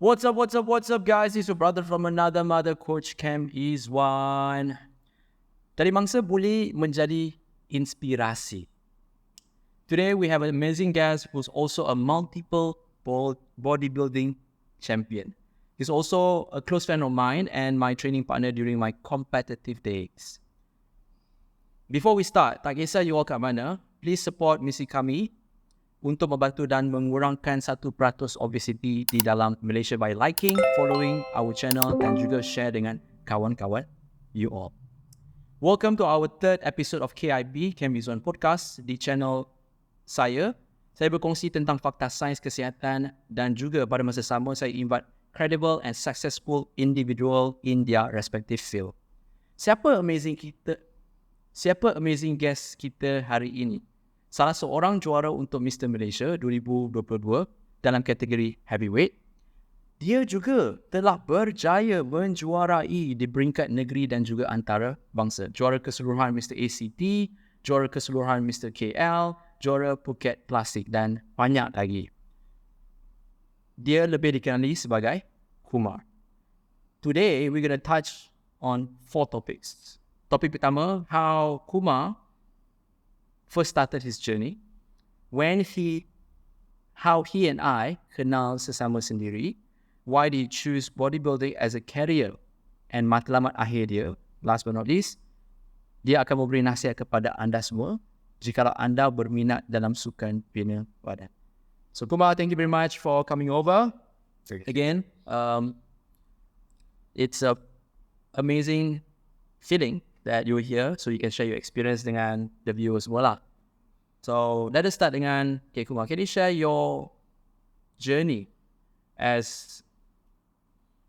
What's up, guys? It's your brother from another mother, Coach Kam Izzwan. Dari mangsa boleh menjadi inspirasi. Today, we have an amazing guest who's also a multiple bodybuilding champion. He's also a close friend of mine and my training partner during my competitive days. Before we start, tak kisah you all kat mana, please support misi kami untuk membantu dan mengurangkan 1% obesity di dalam Malaysia by liking, following our channel dan juga share dengan kawan-kawan you all. Welcome to our third episode of KIB, Kam Izzwan Podcast, di channel saya. Saya berkongsi tentang fakta sains kesihatan dan juga pada masa sama saya invite credible and successful individual in their respective field. Siapa amazing guest kita hari ini? Salah seorang juara untuk Mr. Malaysia 2022 dalam kategori heavyweight. Dia juga telah berjaya menjuarai di peringkat negeri dan juga antara bangsa. Juara keseluruhan Mr. ACT, juara keseluruhan Mr. KL, juara Phuket Plastik dan banyak lagi. Dia lebih dikenali sebagai Kumar. Today, we're going to touch on 4 topics. Topik pertama, how Kumar first started his journey, how he and I kenal sesama sendiri, why did he choose bodybuilding as a career, and matlamat akhir dia, last but not least, dia akan memberi nasihat kepada anda semua jika anda berminat dalam sukan bina badan. So Kumar, thank you very much for coming over. Again, it's a amazing feeling that you're here, so you can share your experience dengan the viewers semua lah. So, let us start dengan, okay, Kumar, can you share your journey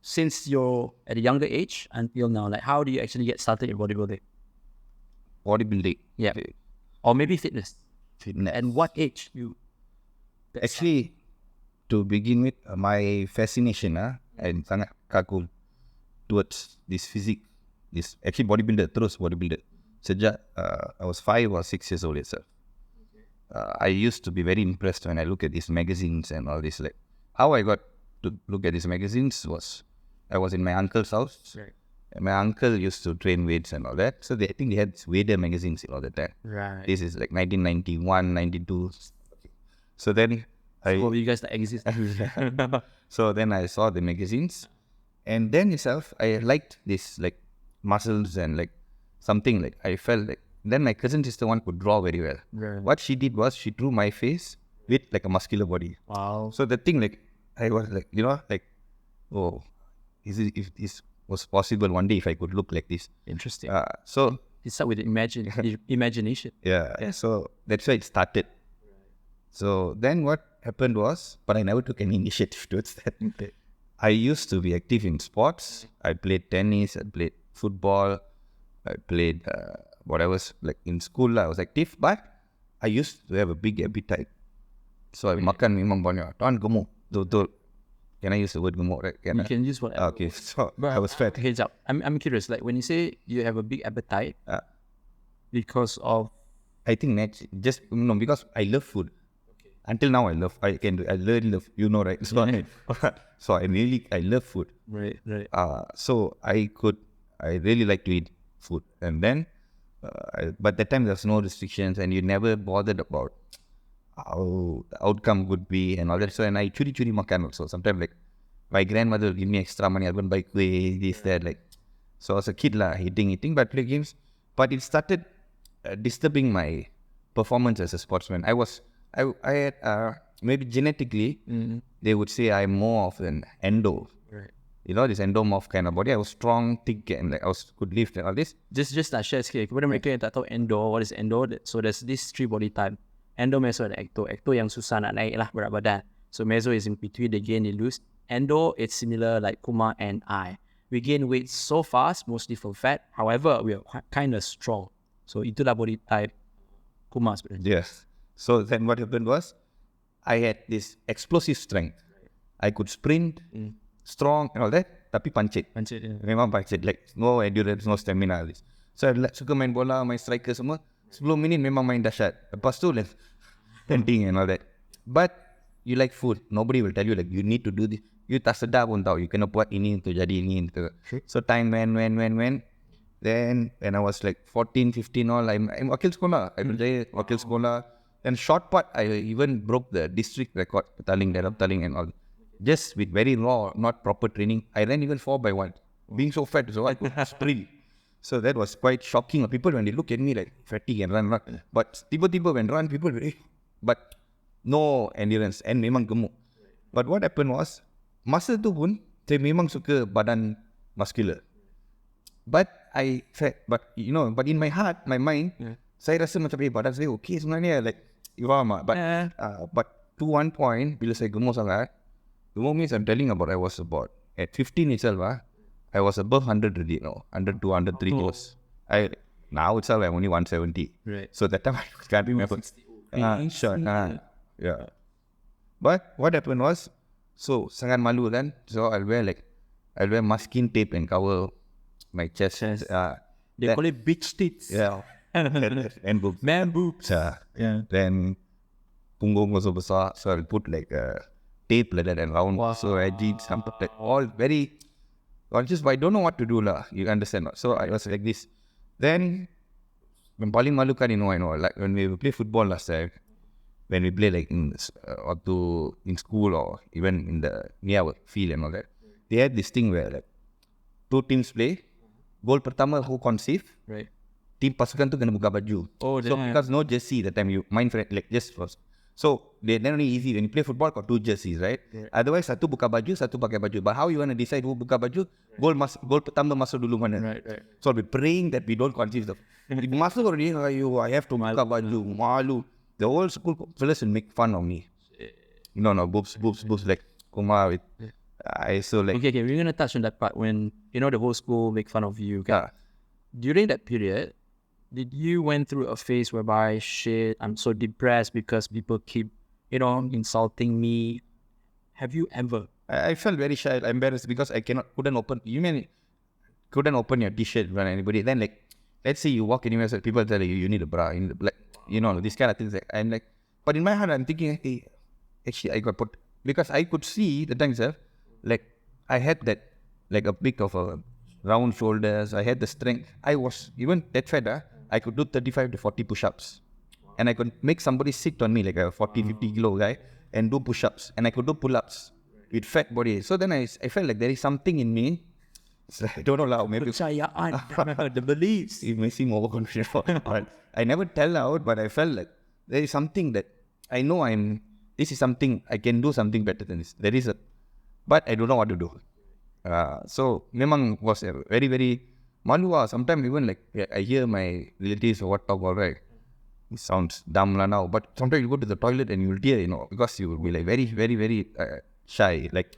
since you're at a younger age until now? Like, how do you actually get started in bodybuilding? Bodybuilding? Yeah. Or maybe fitness. Fitness. And what age you? Actually, to begin with, my fascination and sangat kagum towards this physique. This actually bodybuilder. Sejak I was 5 or 6 years old itself. I used to be very impressed when I look at these magazines and all this. Like how I got to look at these magazines was I was in my uncle's house. Right. And my uncle used to train weights and all that. So I think they had weighted magazines all the time. Right. This is like 1991, 92. So then you guys that exist. So then I saw the magazines, and then itself I liked this like muscles and like something like I felt like. Then my cousin sister one could draw very well. Right. What she did was she drew my face with like a muscular body. Wow. So the thing like I was like, oh, if this was possible one day if I could look like this. Interesting. So you start with imagination. Yeah. So that's why it started. So then what happened was, but I never took any initiative towards that. Okay. I used to be active in sports. I played tennis, I played football, I played whatever. Like in school, I was active, but I used to have a big appetite. So I makan memang banyak. Tuan gemuk. Betul. Can I use the word gemuk? Right? You can use whatever. Okay, so I was fat. Okay, I'm curious. Like when you say you have a big appetite, because of, I think because I love food. Until now, I really love, right? So I love food. Right. So I really like to eat food. And then, but that time there's no restrictions and you never bothered about how the outcome would be and all that. So, and I churi makan also. Sometimes like my grandmother will give me extra money. I go and buy kueh, this, that, like. So as a kid eating, but play games. But it started disturbing my performance as a sportsman. I had, maybe genetically, they would say I'm more of an endo. Right. This endomorph kind of body. I was strong, thick, and like I could lift and all this. Just nak share sikit. Kepada mereka yang tak tahu endo, what is endo? So there's these 3 body type. Endo, meso, and ecto. Ecto yang susah nak naik lah berat badan. So meso is in between, they gain, they lose. Endo, it's similar like Kumar and I. We gain weight so fast, mostly from fat. However, we are kind of strong. So itulah body type Kumar sebenarnya. Yes. So then what happened was, I had this explosive strength. I could sprint, strong and all that, tapi pancit. Yeah. Memang pancit, like no endurance, no stamina. This. So I suka main bola, main striker semua. 10 minit memang main dahsyat. Lepas tu like, tenting and all that. But you like food. Nobody will tell you like you need to do this. you tak sedar pun tau, you kena buat ini untuk jadi ini gitu. So time went. Then when I was like 14, 15 all, I'm wakil sekolah. I berjaya wakil sekolah. And short part, I even broke the district record, petaling and all. Just with very raw, not proper training. I ran even 4x1. Being so fat, so I could sprint. So that was quite shocking. People, when they look at me like fatty and run. But tiba-tiba when run, people but no endurance and memang gemuk. But what happened was, masa tu pun, saya memang suka badan muscular. But I felt, but in my heart, my mind, saya rasa macam badan saya okay sebenarnya, like, you faham tak? But to one point, bila saya gemuk sangat, gemuk means I'm telling about, I was about, at 15 itself, I was above 100 already, 100 to 103 kilos. Now itself, I'm only 170. Right. So that time, I can't remember. Sure. Yeah. But what happened was, so sangat malu then, so I'll wear masking tape and cover my chest. They call it bitch tits. Yeah. and boobs. Man boobs. Then punggung also besar, so I'll put like tape like that and round. Wow. So I did something like all very conscious, but I don't know what to do lah. You understand? So I was like this. Then when paling malu kan, I know, like when we play football last time, when we play like in school or even in the near our field and all that, they had this thing where like 2 teams play. Goal pertama who conceive, right? Team pasukan tu kena buka baju. Oh, so because no jersey that time, you mind friend like just first. So they not only easy when you play football, got 2 jerseys, right? Otherwise satu buka baju, satu pakai baju. But how you want to decide who buka baju? Goal pertama masuk dulu mana? Right. So I'll be praying that we don't conceive the. Masuk already, I have to buka baju. Malu. The whole school fellas will make fun of me. No, boobs like Kumar. So like. Okay, we're gonna touch on that part when the whole school make fun of you. Okay? During that period, did you went through a phase whereby shit, I'm so depressed because people keep insulting me? Have you ever? I felt very shy, embarrassed because I couldn't open. You mean couldn't open your t-shirt when anybody? Then like, let's say you walk anywhere, so people tell you need a bra, this kind of things. I'm like, but in my heart I'm thinking, hey, actually I got put, because I could see the times like I had that like a bit of a round shoulders. I had the strength. I was even that fat. I could do 35 to 40 push-ups, and I could make somebody sit on me like a 50 kilo guy and do push-ups, and I could do pull-ups with fat body. So then I felt like there is something in me. I don't know, maybe the beliefs. It may seem overconfident, but I never tell out. But I felt like there is something that I know this is something I can do something better than this. There is but I don't know what to do. So memang was very, very malu. Sometimes even like I hear my relatives or what talk about, right? It sounds dumb now, but sometimes you go to the toilet and you'll tear, because you will be like very, very, very shy. Like,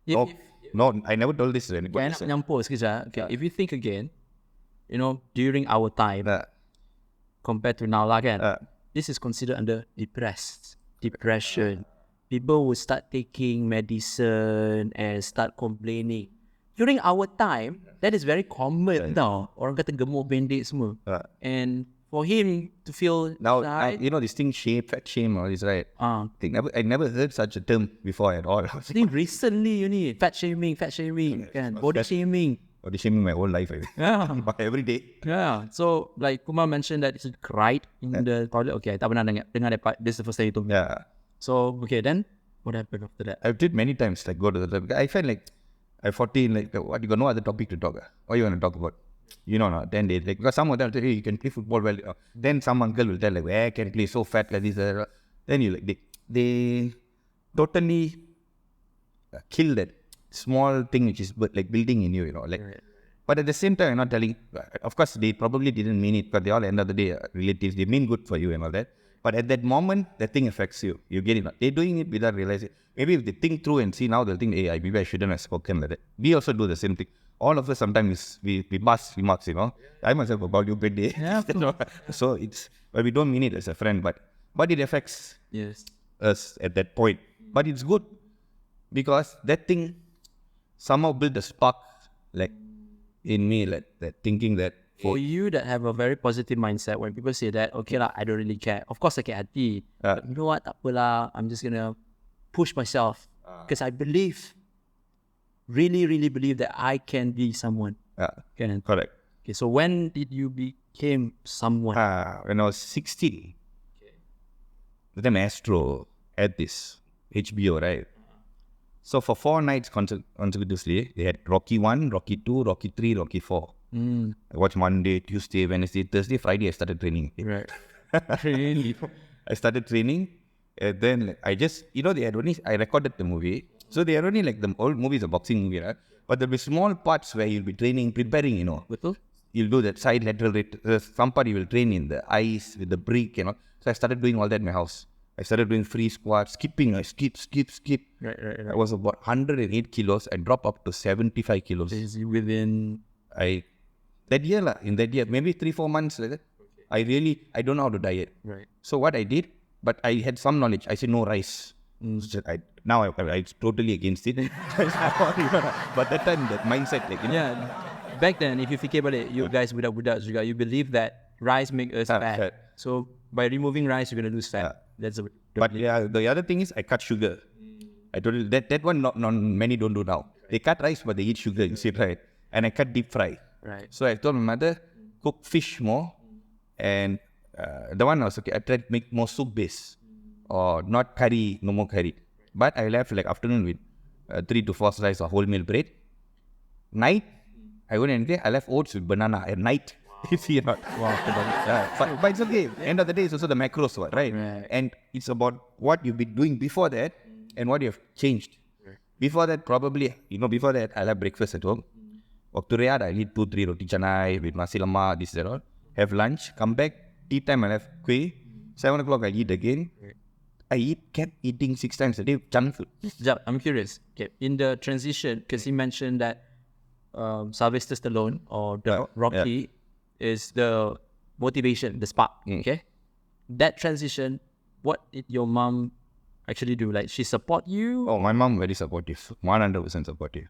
no, I never told this to anybody. If you think again, during our time, compared to now, this is considered under depression. People will start taking medicine and start complaining. During our time, that is very common now. Orang kata gemuk pendek semua. And for him to feel now, this thing fat shame, all this, right? I never heard such a term before at all. I think recently, fat shaming, body shaming. Body shaming my whole life, I think. Yeah. Every day. Yeah. So, like Kumar mentioned that he cried in the toilet. Okay, I tak pernah dengar that part. This is the first time you told me. Yeah. So, okay, then what happened after that? I've did many times, like go to the toilet. I felt like I'm 14, like what, you got no other topic to talk. What you want to talk about? Then they like, because some of them say, hey, you can play football well. Then some uncle will tell like, I can play so fat like this. Then you like, they totally kill that small thing which is like building in you, like. Right. But at the same time, I'm not telling. Of course, they probably didn't mean it, but they all end of the day relatives. They mean good for you and all that. But at that moment, that thing affects you. You get it. They're doing it without realizing. Maybe if they think through and see now, they'll think, hey, maybe I shouldn't have spoken like that. We also do the same thing. All of us sometimes we pass remarks, I myself about you bad day. Yeah, so but we don't mean it as a friend, but it affects us at that point. But it's good because that thing somehow built a spark like in me, like that thinking that. For you that have a very positive mindset, when people say that, okay lah, I don't really care. Of course, sakit hati. But you know what? Tak apa lah. I'm just gonna push myself because I believe really, really believe that I can be someone. Can. Correct. Okay, so when did you became someone? When I was 16, the time Astro had this HBO, right? So for 4 nights consecutively, they had Rocky 1, Rocky 2, Rocky 3, Rocky 4. I watched Monday, Tuesday, Wednesday, Thursday, Friday, I started training. Right. Really? I started training, and then like, I just, they had only, I recorded the movie. So they had only like the old movie is a boxing movie, right? But there'll be small parts where you'll be training, preparing, Betul? You'll do that side lateral, some part you will train in the ice with the brick, So I started doing all that in my house. I started doing free squats, skipping, I skip. Right. I was about 108 kilos. I dropped up to 75 kilos. Is it within... In that year, maybe 3-4 months like that. I don't know how to diet. Right. So what I did, but I had some knowledge. I said no rice. So now I'm totally against it. But that time, that mindset, Yeah. Back then, if you fikir balik, you guys budak-budak juga, you believe that rice make us fat. So by removing rice, you're gonna lose fat. That's a... But yeah, the other thing is I cut sugar. I told you that one not many don't do now. They cut rice, but they eat sugar. You see, right? And I cut deep fry. Right. So I told my mother, cook fish more, and the one was okay. I tried to make more soup base, or not curry, no more curry. But I left like afternoon with 3 to 4 slices of wholemeal bread. Night, I went and I left oats with banana at night. You see or not? Wow. But it's okay. End of the day, it's also the macros, right? And it's about what you've been doing before that and what you've changed. Before that, probably, before that, I'll have breakfast at home. Waktu rehat, I'll eat 2-3 roti canai with nasi lemak, this and all. Have lunch, come back, tea time, I'll have kuih. 7 o'clock, I eat again. Kept eating 6 times a day, junk food. I'm curious. Okay, in the transition, because he mentioned that Sylvester Stallone or the Rocky is the motivation, the spark. Okay, that transition, what did your mom actually do? Like, she support you? Oh, my mom very supportive, 100% supportive.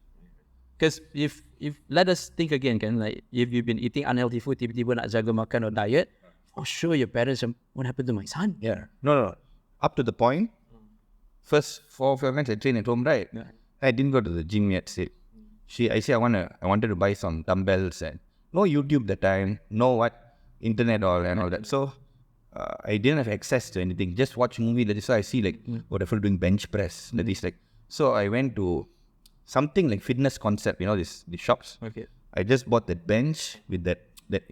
Because if let us think again, like if you've been eating unhealthy food, tiba-tiba nak jaga makan or diet, for sure your parents, what happened to my son? Yeah. No. Up to the point, first 4 or 5 months I trained at home, right? Yeah. I didn't go to the gym yet. I wanted to buy some dumbbells and no YouTube that time, no internet all that. So I didn't have access to anything. Just watch movie. That is why I see like whatever doing bench press. That is like. So I went to something like fitness concept. These shops. Okay. I just bought that bench with that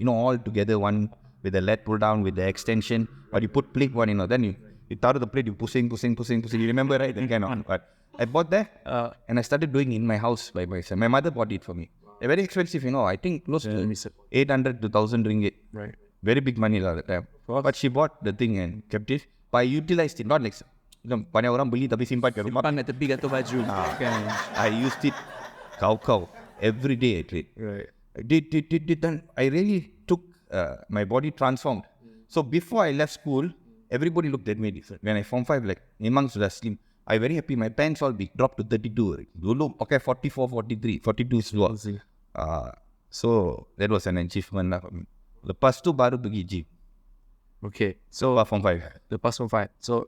all together, one with the leg pull down with the extension. But you put plate one, then you out of the plate, you pushing. You remember, right? That kind of. But I bought that and I started doing in my house by myself. My mother bought it for me. They're very expensive, I think close to 800 to 1,000 ringgit. Right. Very big money at that time. But she bought the thing and kept it. But I utilized it, not like banyak orang beli tapi simpan kat rumah. Simpan kat tepi kat baju. I used it cow every day I train. Right. I did. Then I really took my body transformed. So before I left school, everybody looked at me different. When I form 5, like memang sudah slim. I very happy. My pants all big, dropped to 32. Dulu pakai 44, 43, 42 seluar. So that was an achievement lah for me. Lepas tu baru pergi gym. Okay. So form 5. Lepas form 5. So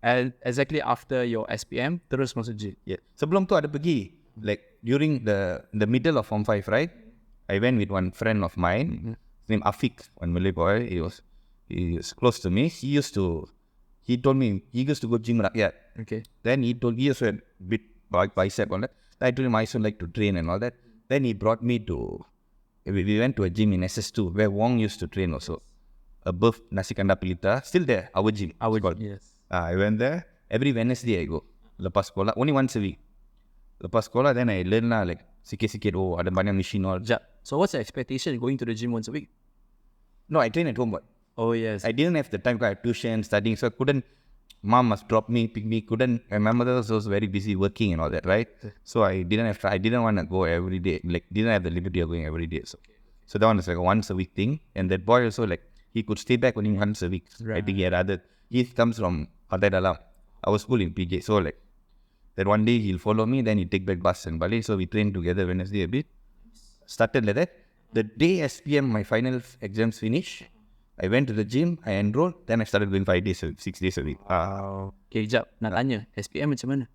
and exactly after your SPM, terus masuk gym. Yeah. Sebelum tu ada pergi. Like during the middle of form 5, right? I went with one friend of mine. His name Afiq, one Malay boy. He was close to me. He told me he used to go gym rakyat. Okay. Then he also had bit bicep on that. I told him I also like to train and all that. Then he brought me we went to a gym in SS2 where Wong used to train also. Above Nasi Kandar Pelita, still there, our gym. Yes. I went there. Every Wednesday I go. Lepas sekolah, only once a week. Lepas sekolah, then I learn lah like sikit-sikit. Oh, ada banyak machine all. So what's the expectation going to the gym once a week? No, I train at home. But oh yes. I didn't have the time because I had tuition, studying, so I couldn't. Mom must drop me, pick me. Couldn't. And my mother was very busy working and all that, right? So I didn't want to go every day. Like didn't have the liberty of going every day. So that one was like a once a week thing. And that boy also like he could stay back only once a week. Right. I think he had other. He comes from Pantai Dalam. Our school in PJ. So like that one day he'll follow me. Then he take back bus and balik. So we trained together Wednesday a bit. Started like that. The day SPM my final exams finish. I went to the gym, I enrolled, then I started going 5 days a week, 6 days a week. Okay, jap, nak tanya, SPM macam mana?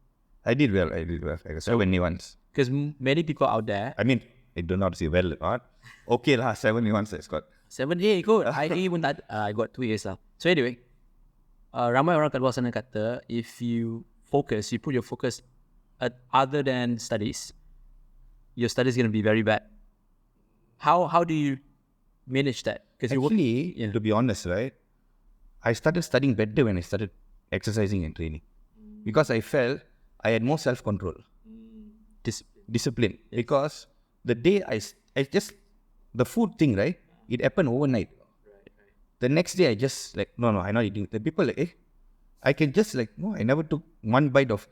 I did well. I got 70 once. Because many people out there, I mean, I do not say well, not okay lah. 7 months I got. 7 years kot. I even that I got 2 years lah. So anyway, ramai orang kat luar sana kata, if you put your focus at other than studies, your studies going to be very bad. How do you manage that? Because Actually, to be honest, right, I started studying better when I started exercising and training. Because I felt I had more self-control. Discipline. Because the day I just, the food thing, right, it happened overnight. The next day I just like, no, I'm not eating. The people like, I can just like, no, I never took one bite of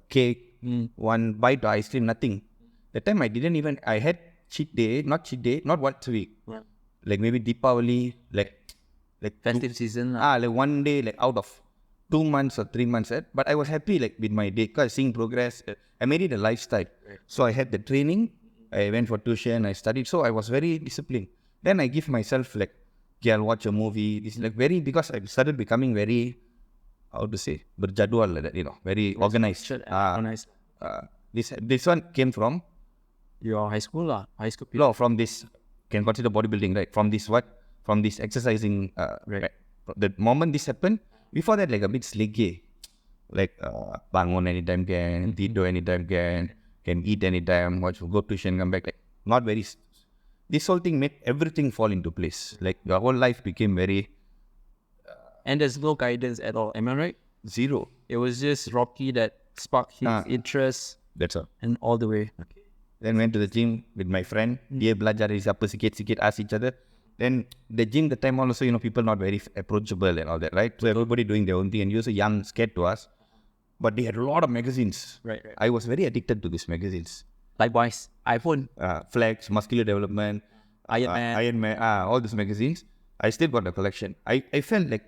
cake, one bite of ice cream, nothing. That time I didn't even, I had not once a week. Yeah. Like maybe Deepavali, like festive season. like one day, like out of 2 months or 3 months. But I was happy like with my day because seeing progress. I made it a lifestyle. Right. So I had the training, I went for tuition, I studied. So I was very disciplined. Then I give myself like, okay, I'll watch a movie. This is like because I started becoming very, how to say, berjadual like that, very organized. Organized. This one came from your high school lah. No, from this, can consider bodybuilding, right? From this exercising, right. The moment this happened, before that like a bit slinky. Like bangun anytime can, tidur anytime can eat anytime, go tuition, come back. Like not very. This whole thing made everything fall into place. Like your whole life became very. And there's no guidance at all. Am I right? Zero. It was just Rocky that sparked his interest. That's all. And all the way. Okay. Then went to the gym with my friend. Dia belajar dari siapa sikit-sikit, ask each other. Then the gym, the time also, people not very approachable and all that, right? So everybody doing their own thing, and you also young, scared to us. But they had a lot of magazines. Right. I was very addicted to these magazines. Likewise, iPhone, Flex, Muscular Development, Iron Man, all these magazines. I still got the collection. I felt like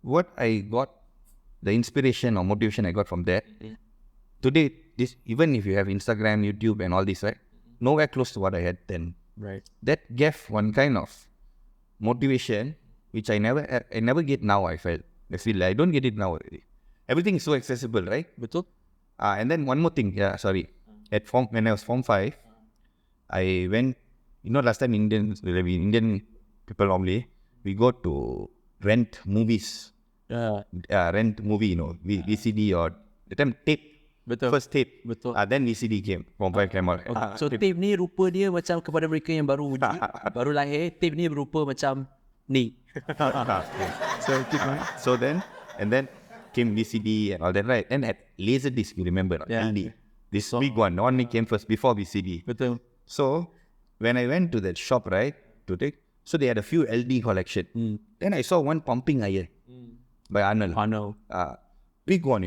what I got, the inspiration or motivation I got from there. Today, this even if you have Instagram, YouTube, and all this, right? Nowhere close to what I had then. Right. That gave one kind of motivation which I never get now. I felt I don't get it now already. Everything is so accessible, right? Betul. And then one more thing. Yeah, sorry. When I was Form 5, I went. Last time Indian people normally we go to rent movies. Rent movie. VCD or the time tape. Betul. First tape. Betul. Then VCD came. Form 5 came out. Okay. So tape ni rupa dia macam kepada mereka yang baru wujud, baru lahir. Tape ni berupa macam ni. So then came VCD and all that, right? And at Laserdisc, you remember, LD. This big one, the one that came first before VCD. Betul. So when I went to that shop, right, to take, so they had a few LD collection. Then I saw one pumping iron by Arnold. Big one,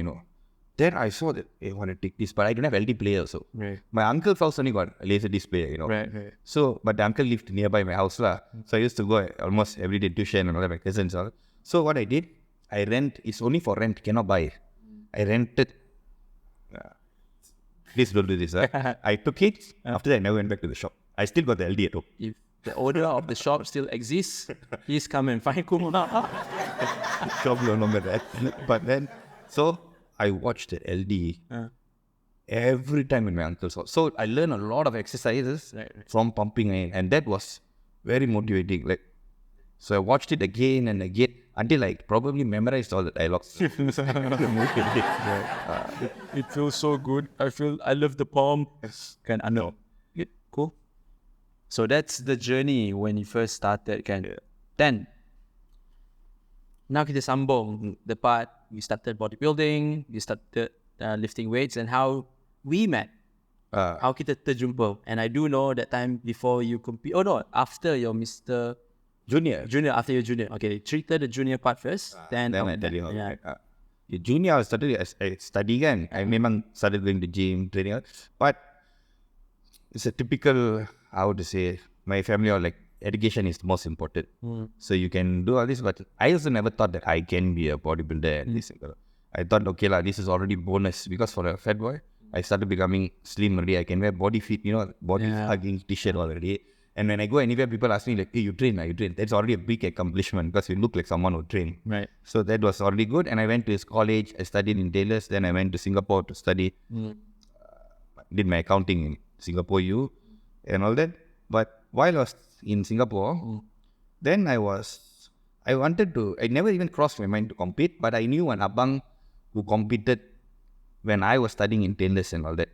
Then I saw that I want to take this, but I don't have LD player also. Right. My uncle's house only got a Laserdisc player, Right. So, but the uncle lived nearby my house lah. So I used to go almost every day tuition and all that, my cousins all. So what I did, I rent. It's only for rent, cannot buy. I rented. Please don't do this. I took it. After that, I never went back to the shop. I still got the LD at home. If the owner of the shop still exists, please come and find Kumar. Shop no longer that. But then, so I watched the LD every time in my uncle's house. So I learned a lot of exercises from pumping iron, and that was very motivating. Like, so I watched it again and again until I probably memorized all the dialogues. It feels so good. I love the pump. Kan ano. Cool. So that's the journey when you first started, kan. Then now kita sambung the part you started bodybuilding, you started lifting weights, and how we met. How kita terjumpa. And I do know that time before you compete. Oh no, after your Mr. Junior, after your junior. Okay, treated the junior part first. Then I tell you how. Yeah. Junior, I started study kan. I memang started going to gym, training. But it's a typical, how to say, my family or like education is the most important. So you can do all this, but I also never thought that I can be a bodybuilder. And this. I thought, okay lah, this is already bonus because for a fat boy, I started becoming slim already. I can wear body fit, body hugging t-shirt already. And when I go anywhere, people ask me like, hey, you train. That's already a big accomplishment because you look like someone who train. Right. So that was already good. And I went to his college. I studied in Dallas. Then I went to Singapore to study. did my accounting in Singapore U and all that. But while I was in Singapore, then I never even crossed my mind to compete, but I knew an abang who competed when I was studying in tailors and all that.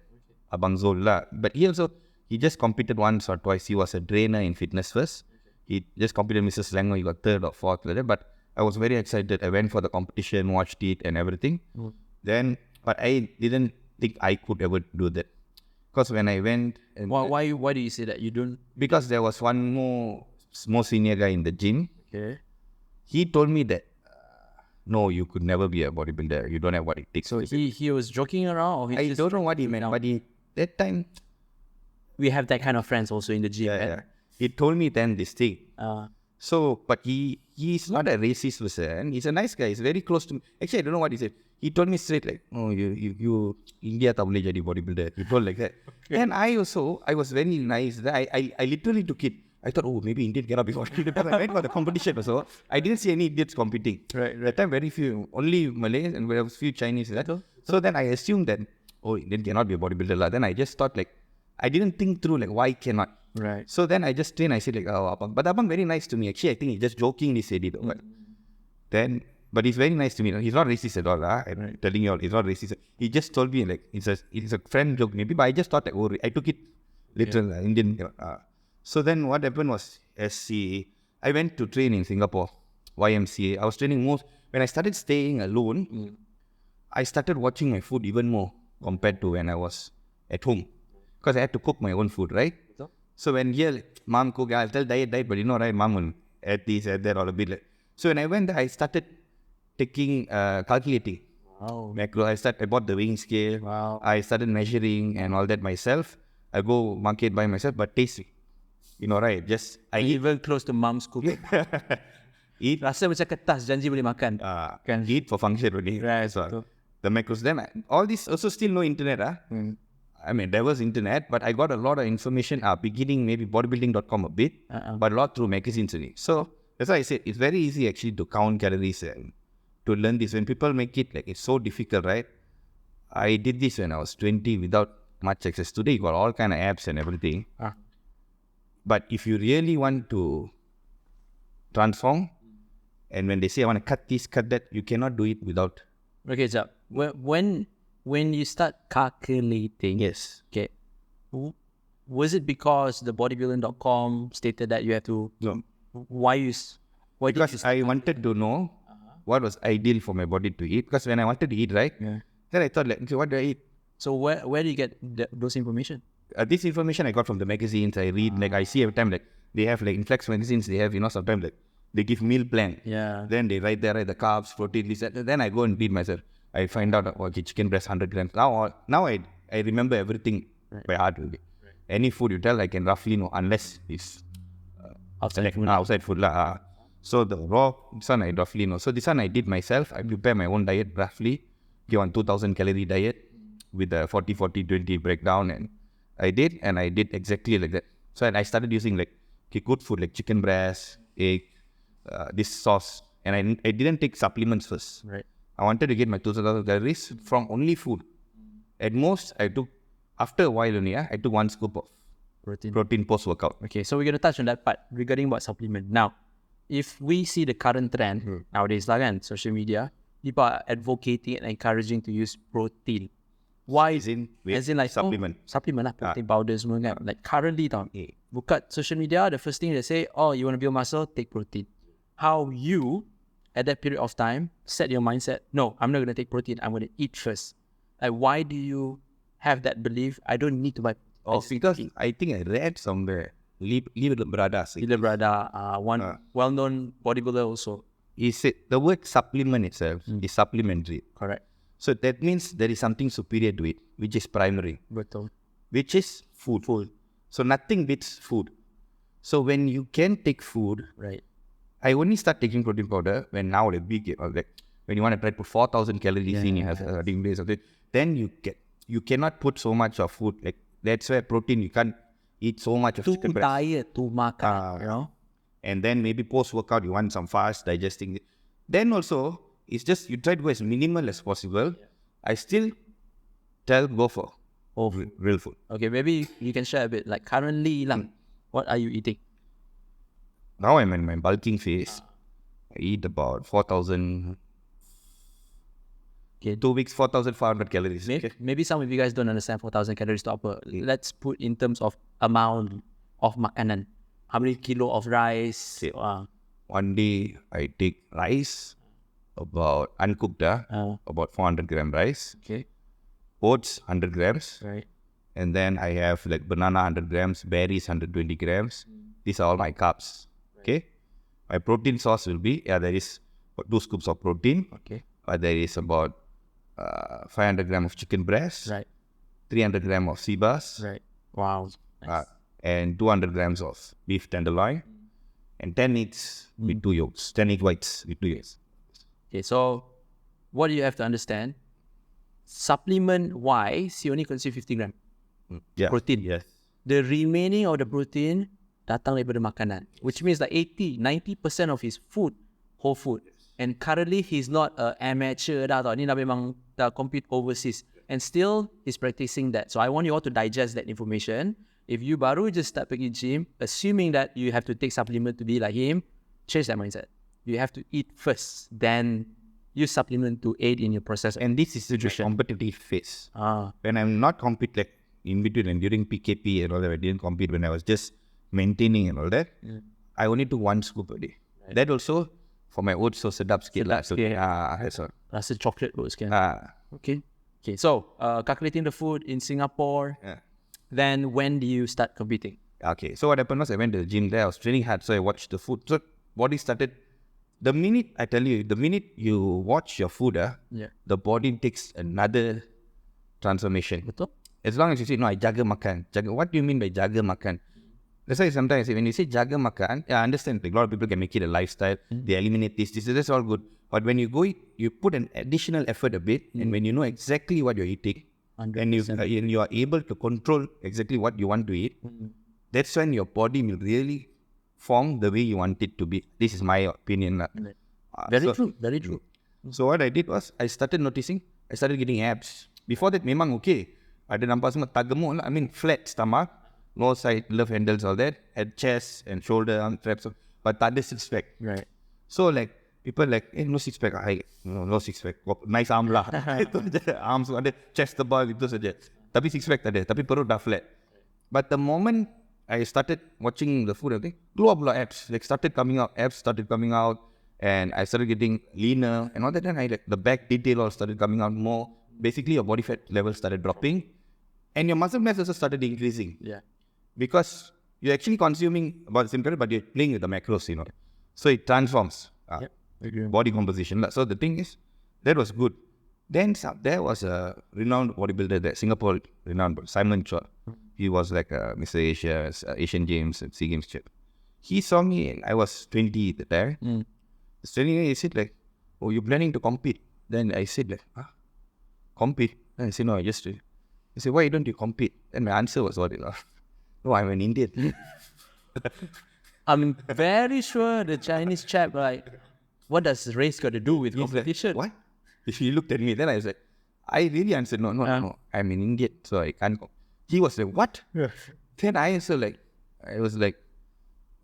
Abang Zul lah. But he just competed once or twice. He was a trainer in fitness first. He just competed Mrs. Selangor. He got third or fourth like that. But I was very excited. I went for the competition, watched it and everything. But I didn't think I could ever do that. Because when I went... Why do you say that? You don't... Because there was one more senior guy in the gym. Okay. He told me that, no, you could never be a bodybuilder. You don't have what it takes. So he was joking around? Or I don't know what he meant, but that time... We have that kind of friends also in the gym. Yeah. He told me then this thing. But he's not a racist person. He's a nice guy. He's very close to me. Actually, I don't know what he said. He told me straight like, oh, you India tak boleh jadi bodybuilder. He told like that. Okay. And I was very nice. I literally took it. I thought, oh, maybe Indian cannot be bodybuilder. Because I went for the competition also. I didn't see any Indians competing. Right. That time, very few. Only Malays and there was few Chinese. So then I assumed that, oh, Indian cannot be a bodybuilder. Then I just thought like, I didn't think through like, why cannot? Right. So then I just trained. I said like, oh, Abang. But Abang very nice to me. Actually, I think he just jokingly said it. But he's very nice to me. He's not racist at all. I'm telling you all, he's not racist. He just told me like, it's a friend joke maybe. But I just thought like, oh, I took it literal Indian. So then what happened was, I went to train in Singapore, YMCA. I was training most. When I started staying alone, I started watching my food even more compared to when I was at home. Because I had to cook my own food, right? So when mom cook, I'll tell diet, but you know, right, mom will add this, add that, all a bit. Like. So when I went there, I started calculating. Wow. Macro. I bought the weighing scale. Wow. I started measuring and all that myself. I go market by myself, but tasty. You know, right? Just I eat. Even close to mom's cooking. Eat. Rasa macam kertas, janji boleh makan. Can eat for function only. Right. So the macros. Then all this also still no internet. I mean, there was internet, but I got a lot of information beginning maybe bodybuilding.com a bit, but a lot through magazines only. So that's why I said it's very easy actually to count calories and to learn this. When people make it like it's so difficult, right? I did this when I was 20 without much access. Today you got all kind of apps and everything. But if you really want to transform, and when they say I want to cut this, cut that, you cannot do it without. Okay, so when you start calculating, yes. Okay, was it because the bodybuilding.com stated that you have to? No. Because I wanted to know what was ideal for my body to eat. Because when I wanted to eat, right, then I thought like, okay, what do I eat? So where do you get those information? This information I got from the magazines. I read, like I see every time, like they have like in Flex magazines, they have, sometimes like they give meal plan. Yeah. Then they write there, the carbs, protein, this, that. Then I go and read myself. I find out, okay, chicken breast 100 grams. Now I remember everything by heart. Right. Any food you tell, I can roughly know, unless it's outside food. So the raw, this one I roughly know. So this one I did myself. I prepare my own diet roughly. Give on 2000 calorie diet with a 40-40-20 breakdown. And I did exactly like that. So I started using like good food like chicken breast, egg, this sauce. And I didn't take supplements first. Right. I wanted to get my 2000 calories from only food. At most, I took, after a while only, I took 1 scoop of protein post-workout. Okay, so we're going to touch on that part regarding what supplement. Now, if we see the current trend nowadays, social media, people are advocating and encouraging to use protein. Why? As in like supplement. Supplement protein powder semua kan. Like currently buka social media, the first thing they say, oh, you want to build muscle, take protein. How you, at that period of time, set your mindset, no, I'm not going to take protein, I'm going to eat first. Like, why do you have that belief? I don't need to buy. Because I think I read somewhere, Little Brada, one well-known bodybuilder also. He said the word supplement itself is supplementary. Correct. So that means there is something superior to it, which is primary. Betul. Which is food. So nothing beats food. So when you can take food, right? I only start taking protein powder when now the big, like when you want to try to put 4,000 calories in, you have a days of it. Then you cannot put so much of food. Like that's where protein, you can't eat so much of chicken breast. Too tired to makan, And then maybe post-workout, you want some fast digesting. Then also, it's just you try to go as minimal as possible. I still tell go for Whole food. Real food. Okay, maybe you can share a bit. Like currently, what are you eating? Now I'm in my bulking phase. I eat about 4,000, Okay. 2 weeks, 4,500 calories. Maybe some of you guys don't understand 4,000 calories to apa. Let's put in terms of amount of makanan. How many kilo of rice? One day I take rice, about uncooked, about 400 gram rice. Okay. Oats, 100 grams. Right. And then I have like banana 100 grams, berries 120 grams. These are all my carbs. Okay. My protein source will be, there is 2 scoops of protein. Okay. There is about 500 grams of chicken breast. Right. 300 grams of sea bass. Right. Wow. Nice. And 200 grams of beef tenderloin. And 10 eggs with 2 yolks. 10 egg whites with 2 yolks. Okay, so what do you have to understand? Supplement wise, you only consume 50 gram protein. Yes. The remaining of the protein datang daripada makanan, which means like 90% of his food, whole food. And currently, he's not an amateur dah tau. Ni dah memang dah compete overseas. And still, he's practicing that. So I want you all to digest that information. If you baru just start pergi gym, assuming that you have to take supplement to be like him, change that mindset. You have to eat first, then use supplement to aid in your process. And this is the competitive phase. When I'm not compete like in between and during PKP and all that, I didn't compete when I was just maintaining and all that. I only took 1 scoop a day. Right. That also for my oats, so sedap sikit lah. So, rasa chocolate oats kan. Okay. So calculating the food in Singapore. Then when do you start competing? Okay. So what happened was I went to the gym there. I was training hard, so I watched the food. So body started. The minute you watch your food, the body takes another transformation. Betul. As long as you say, no, I jaga makan. What do you mean by jaga makan? That's why sometimes I say, when you say jaga makan, I understand. Like, a lot of people can make it a lifestyle. They eliminate this, that's all good. But when you go eat, you put an additional effort a bit. And when you know exactly what you're eating, 100%. And you are able to control exactly what you want to eat, that's when your body will really form the way you want it to be. This is my opinion. Very true. So what I did was, I started noticing, I started getting abs. Before that, memang okay. Ada nampak semua tak gemuk lah. I mean, flat stomach, no side, love handles, all that. Had chest and shoulder, arm traps, but tak ada six pack. Right. So like, people like, no six pack. No six pack. Nice arm lah. Itu je. Arms ada, chest tebal, itu saja. Tapi six pack tak ada. Tapi perut dah flat. But the moment I started watching the food, I think, keluar pula abs. Like started coming out. Abs started coming out. And I started getting leaner. And all that. Then the back detail all started coming out more. Basically, your body fat level started dropping. And your muscle mass also started increasing. Yeah. Because you're actually consuming about the same calorie, but you're playing with the macros, So it transforms body composition. So the thing is, that was good. Then there was a renowned bodybuilder there, Singapore renowned, Simon Chua. He was like Mr. Asia, Asian Games, SEA Games champ. He saw me and I was 20 at the time. He said like, oh, you're planning to compete? Then I said like, compete? Then I said, no, I just... He said, why don't you compete? And my answer was what? No, I'm an Indian. I'm very sure the Chinese chap, like, what does race got to do with competition? Like, what? He looked at me, then I was like, I really answered, no, I'm an Indian, so I can't go. He was like, what? Then I also like, I was like,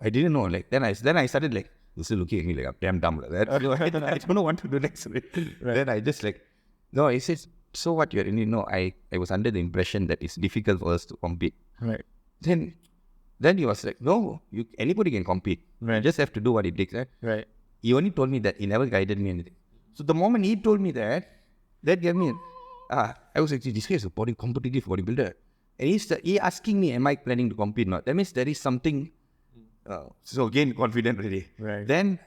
I didn't know. Like, then I started like, he's still looking at me like, I'm damn dumb like that. I don't know what to do next. Right. Then I just like, no, he says, so what you're Indian? No, I was under the impression that it's difficult for us to compete. Right. Then he was like, no, anybody can compete. Right. You just have to do what it takes. Right. He only told me that. He never guided me anything. So the moment he told me that gave me, I was like, this guy is a competitive bodybuilder. And he asking me, am I planning to compete or not? That means there is something, so again, confident already. Right. Then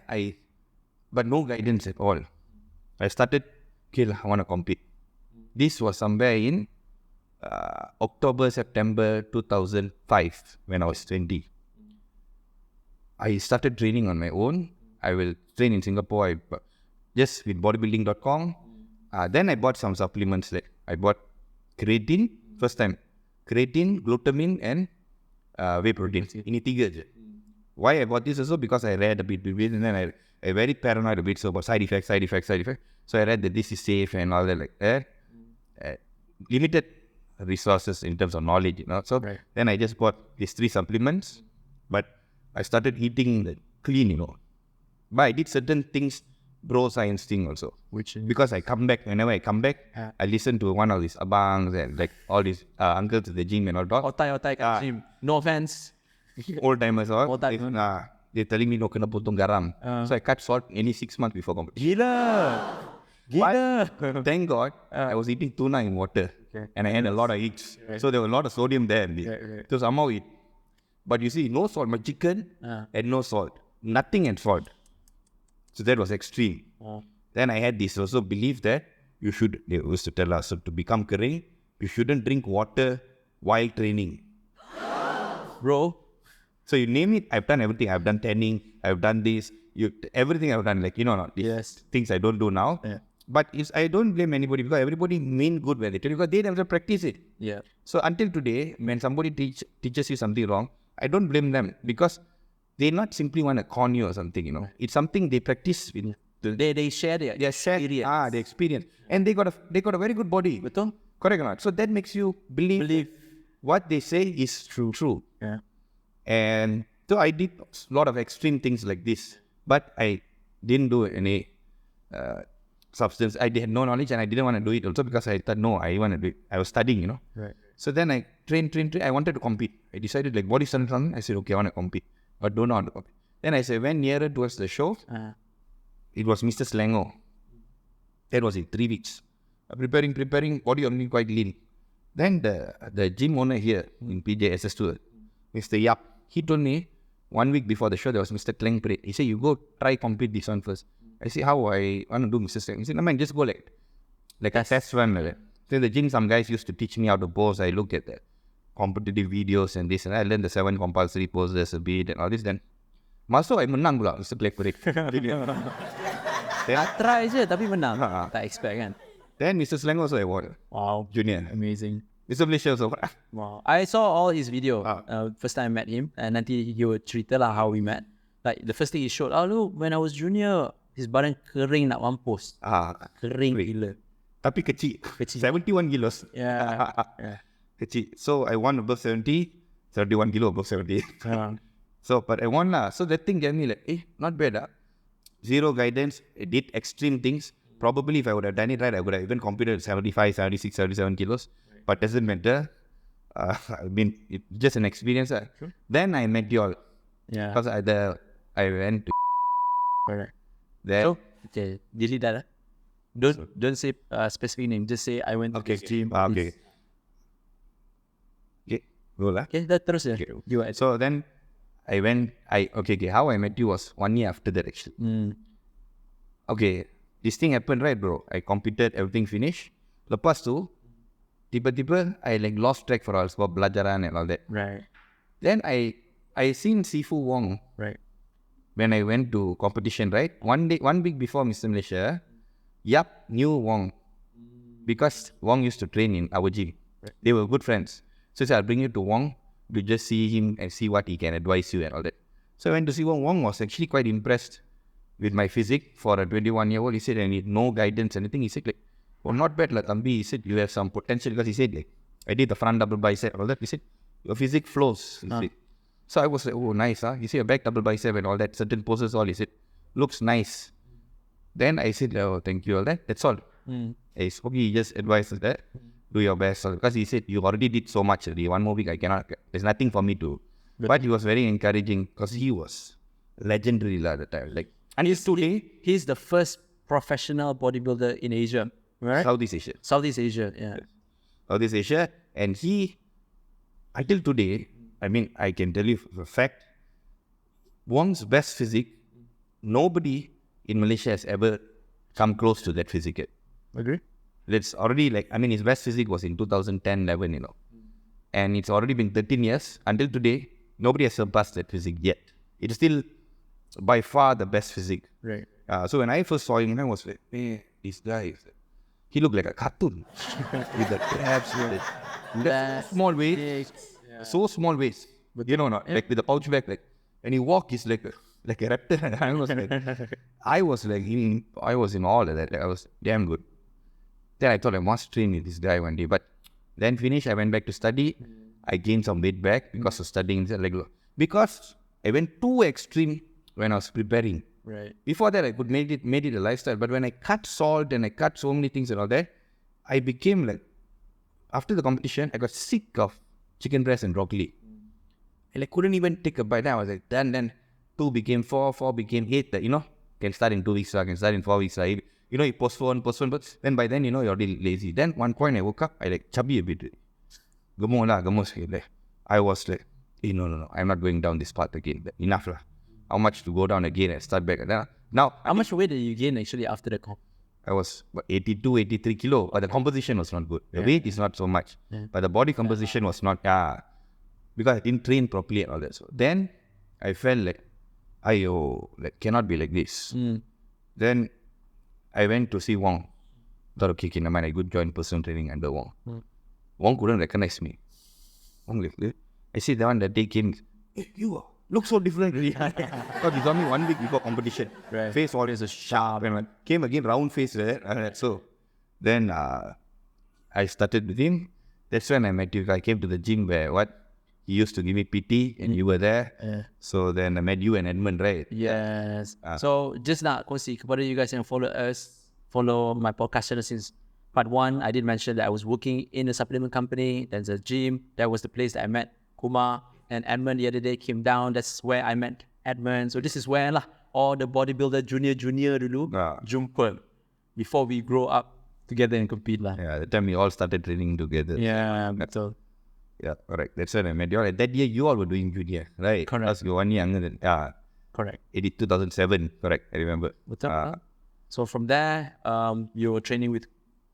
but no guidance at all. I started, okay, I want to compete. This was somewhere in October, September 2005 when I was 20. I started training on my own. I will train in Singapore, just with bodybuilding.com. Then I bought some supplements. Like I bought creatine, first time. Creatine, glutamine and whey protein. Ini 3 je. Why I bought this also? Because I read a bit and then I very paranoid a bit so about side effects. So I read that this is safe and all that like that. Limited resources in terms of knowledge, you know. So then I just bought these 3 supplements, but I started eating clean, you know. But I did certain things bro science thing also. Which is? Because whenever I come back, I listen to one of these abangs and like all these uncles at the gym and all that. Otai kat gym. No offense. Old timers all. Old timers. They're telling me no kena potong garam. So I cut short any 6 months before competition. Gila. Thank God, I was eating tuna in water. And I had a lot of eggs. So there was a lot of sodium there. So somehow it. But you see, no salt. My chicken had no salt. Nothing had salt. So that was extreme. Then I had this also belief that they used to tell us, so to become kering, you shouldn't drink water while training. Bro. So you name it, I've done everything. I've done tanning, I've done this, everything I've done, like, you know, these things I don't do now. But I don't blame anybody because everybody mean good when they tell you because they never practice it. So until today, when somebody teaches you something wrong, I don't blame them because they not simply want to con you or something, you know. It's something they practice with. They share their experience. The experience. And they got a very good body. Betul? Correct or not? So that makes you believe what they say is true. And so I did a lot of extreme things like this. But I didn't do any substance. I had no knowledge and I didn't want to do it also because I thought, no, I want to do it. I was studying, you know. So then I trained. I wanted to compete. I decided like body strength. I said, okay, I want to compete. But don't know how to compete. Then I said, when nearer towards the show, it was Mr. Slango. That was in 3 weeks. Preparing, body only quite lean. Then the gym owner here in PJ SS2, Mr. Yap, he told me 1 week before the show, there was Mr. Kleng Parade. He said, you go try compete this one first. I said, how I want to do Mr. Kleng? He said, no man, just go like a test run. Like that. So in the gym, some guys used to teach me how to pose. I looked at the competitive videos and this and I learned the 7 compulsory poses a bit and all this. Then masuk, I menang pula Mr. Kleng Parade. Try je tapi menang. Tak expect kan. Then Mr. Slang also I won. Wow. Junior. Amazing. Mr. Malaysia also. Wow. I saw all his video. First time I met him. And nanti he would treat lah how we met. Like the first thing he showed, look, when I was junior, his badan kering nak mampus. Kering gila. Tapi kecil. 71 kilos. Yeah. Kecil. So I won above 70, 31 kilo above 70. So, but I won lah. So that thing gave me like, not bad. Zero guidance. I did extreme things. Probably if I would have done it right, I would have even competed at 75, 76, 77 kilos. But doesn't matter. I mean, it's just an experience. Sure. Then I met you all. Yeah. Because I went to Correct. there. So, okay, delete that. Don't say specific name. Just say I went to this gym. Okay. Okay. Go lah. Okay, that terus ya. Okay. So then I went. How I met you was 1 year after that actually. Okay. This thing happened, right, bro? I competed, everything finished. Lepas tu, tiba-tiba, I like lost track for all about belajaran and all that. Right. Then I seen Sifu Wong. Right. When I went to competition, right? 1 week before Mr. Malaysia, Yap knew Wong. Because Wong used to train in our gym. Right. They were good friends. So he said, I'll bring you to Wong to just see him and see what he can advise you and all that. So I went to see Wong. Wong was actually quite impressed with my physique for a 21-year-old. He said, I need no guidance, anything. He said, like, well, not bad, like, Ambi. He said, you have some potential. Because he said, like, I did the front double bicep, all that. He said, your physique flows. He said. So I was like, oh, nice, huh? He said, your back double bicep and all that, certain poses, all. He said, looks nice. Then I said, oh, thank you, all that. That's all. I hope he just advised that. Do your best. Because he said, you already did so much already. 1 more week, I cannot. There's nothing for me to. But he was very encouraging because he was legendary at the time. Like, and he's the first professional bodybuilder in Asia, right? Southeast Asia. Yeah. Southeast Asia. And he, until today, I mean, I can tell you for a fact, Wong's best physique, nobody in Malaysia has ever come close to that physique yet. Agree? It's already like, I mean, his best physique was in 2010-11, you know. And it's already been 13 years. Until today, nobody has surpassed that physique yet. It's still by far the best physique. Right. So when I first saw him, I was like, hey, this guy, he looked like a cartoon. With the abs, with the small waist. Yeah. So small waist. But you know, not like with the pouch bag, like, and he walk, he's like a raptor. I was in awe of that. I was damn good. Then I thought I must train with this guy one day. But Then finish, I went back to study. I gained some weight back because of studying. Because I went too extreme when I was preparing. Right. Before that, I could made it a lifestyle. But when I cut salt and I cut so many things and all that, I became like, after the competition, I got sick of chicken breast and broccoli. And I couldn't even take a bite. Then I was like, then 2 became 4, 4 became 8. That, can start in 2 weeks, can start in 4 weeks. You postpone. But then by then, you're already lazy. Then one point I woke up, I like chubby a bit. Gemus. I was like, no, I'm not going down this path again. Enough lah. How much to go down again and start back? Now, How much weight did you gain actually after the comp? I was 82, 83 kilo, but the composition was not good. The weight is not so much, but the body composition was not, because I didn't train properly and all that. So then I felt like, cannot be like this. Then I went to see Wong. Thought, okay, never mind, I could join personal training under Wong. Wong couldn't recognize me. Wong, I see that day came, you look so different. Because he saw me 1 week before competition. Right. Face always a sharp. And came again, round face. So then I started with him. That's when I met you. I came to the gym where he used to give me PT and you were there. Yeah. So then I met you and Edmund, right? Yes. So just nak kongsi kepada you guys yang follow my podcast channel since part 1. I did mention that I was working in a supplement company. There's a gym. That was the place that I met Kumar. And Edmund the other day came down. That's where I met Edmund. So this is where all the bodybuilder junior dulu jumpa before we grow up together and compete lah. Yeah, the time we all started training together. Yeah, betul. Yeah, correct. That's when I met you all. That year you all were doing junior, right? Correct. Plus you're 1 year younger than, Correct. 2007, correct, I remember. Betul. So from there, you were training with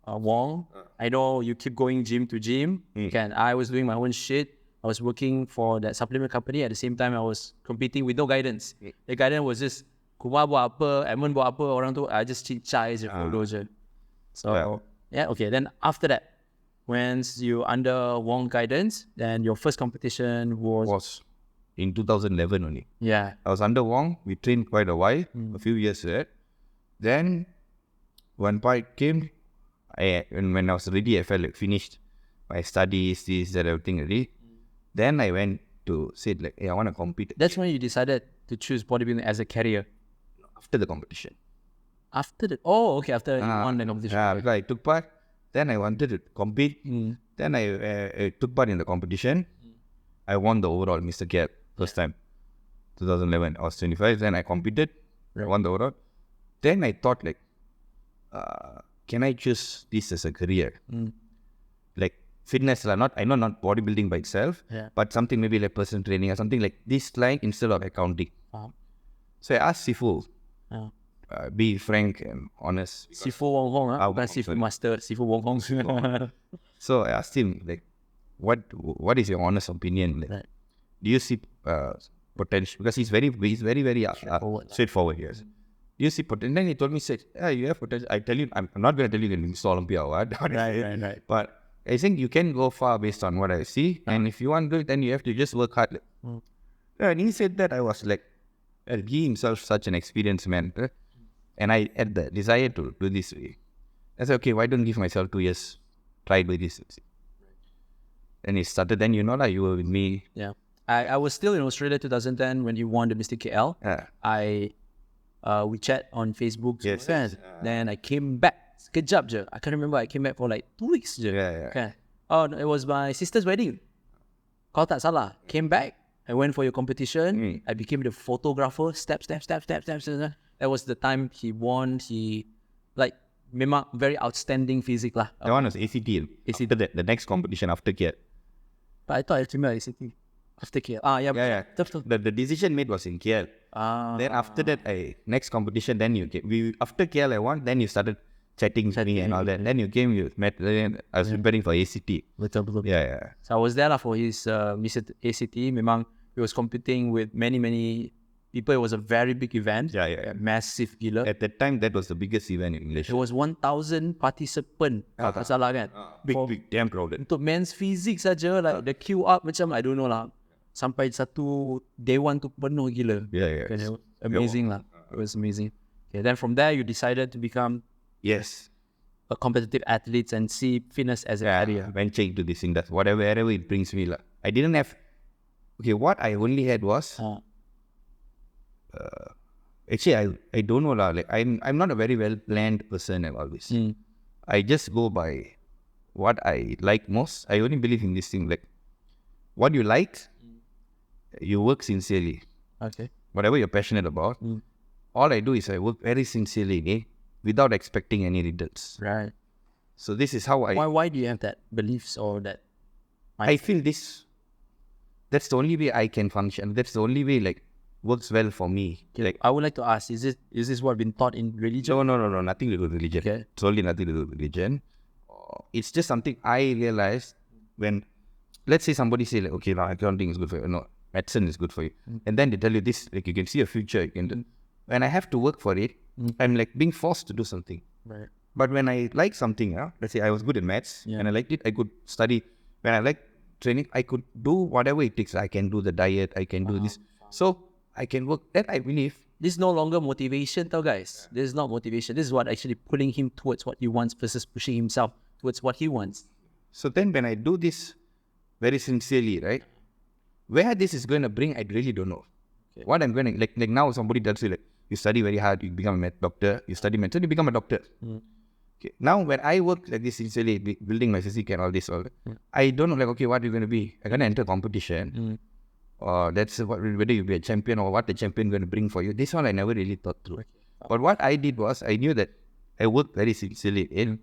Wong. I know you keep going gym to gym. And I was doing my own shit. I was working for that supplement company. At the same time, I was competing with no guidance. The guidance was just, Kumar buat apa, Edmund buat apa, orang tu, I just cincai je, follow je. So, okay. Then after that, once you under Wong guidance, then your first competition was in 2011 only. Yeah. I was under Wong. We trained quite a while, a few years there. Then, one point came, when I was ready, I felt like finished my studies, this, that, everything already. Then I went to say I want to compete. That's when you decided to choose bodybuilding as a career? After the competition. After you won the competition. Yeah, because I took part. Then I wanted to compete. Then I took part in the competition. I won the overall Mr. Cap first time. 2011. I was 25. Then I competed. I won the overall. Then I thought can I choose this as a career? Fitness, not bodybuilding by itself, but something maybe like personal training or something like this line instead of accounting. So I asked Sifu, be frank and honest. Sifu Wong Hong, bukan Sifu Master, Sifu Wong Hong. So I asked him, what is your honest opinion? Do you see potential? Because he's very straightforward. Yes. Do you see potential? Then he told me, you have potential. I tell you, I'm not going to tell you can Mr. Olympia or what. Right. But I think you can go far based on what I see. And if you want to do it, then you have to just work hard. And he said that, I was like, he himself such an experienced man. And I had the desire to do this way. I said, okay, why don't give myself 2 years? Try do this. And it started then, you were with me. Yeah. I was still in Australia 2010 when you won the Mr. KL. We chat on Facebook. Yes. Then I came back. Sekejap je. I can't remember. I came back for 2 weeks je. Yeah. Okay. Oh, it was my sister's wedding. Kau tak salah. Came back. I went for your competition. I became the photographer. Step. That was the time he won. He memang very outstanding physique lah. That one was ACT. After that, the next competition after KL. But I thought I came out ACT after KL. Yeah. The decision made was in KL. Then after that, next competition, then you came. After KL I won, then you started chatting me and all that. Then you came, you met. Then I was preparing for ACT. Betul. Yeah. So I was there for his Mr. ACT. Memang he was competing with many people. It was a very big event. Yeah. Massive gila. At that time, that was the biggest event in Malaysia. It was 1,000 participant. Tak salah kan? Big, damn crowded. Untuk men's physique saja, the queue up macam I don't know lah. Sampai satu day one tu penuh gila. Yeah. It was amazing lah. It was amazing. Okay, then from there you decided to become. Yes. a competitive athlete and see fitness as a career. Venture into this industry, wherever it brings me. I didn't have, what I only had was, actually, I don't know, like, I'm not a very well-planned person and all this. I just go by what I like most. I only believe in this thing, like, what you like, you work sincerely. Okay. Whatever you're passionate about, all I do is I work very sincerely, without expecting any returns. Right. So this is how Why do you have that beliefs or that? I feel that's the only way I can function. That's the only way, like, works well for me. Okay. Like, I would like to ask, is this what been taught in religion? no, nothing to do with religion. Okay. It's only nothing to do with religion. It's just something I realized when, let's say somebody say, like, okay, now accounting is good for you. No, medicine is good for you. And then they tell you this, like, you can see a future. You can do. When I have to work for it, I'm like being forced to do something. Right. But when I like something, let's say I was good in maths and I liked it, I could study. When I like training, I could do whatever it takes. I can do the diet, I can do this. So I can work. That I believe. This is no longer motivation, though, guys. This is not motivation. This is what actually pulling him towards what he wants versus pushing himself towards what he wants. So then when I do this very sincerely, right, where this is going to bring, I really don't know. Okay. What I'm going to, like now somebody tells you, like, you study very hard, you become a doctor, you study medicine, you become a doctor. Okay. Now when I work like this sincerely, building my physique and all this, I don't know, like, okay, what are you going to be? I'm going to enter competition. Or that's whether you be a champion or what the champion going to bring for you. This one I never really thought through. Okay. But what I did was, I knew that I worked very sincerely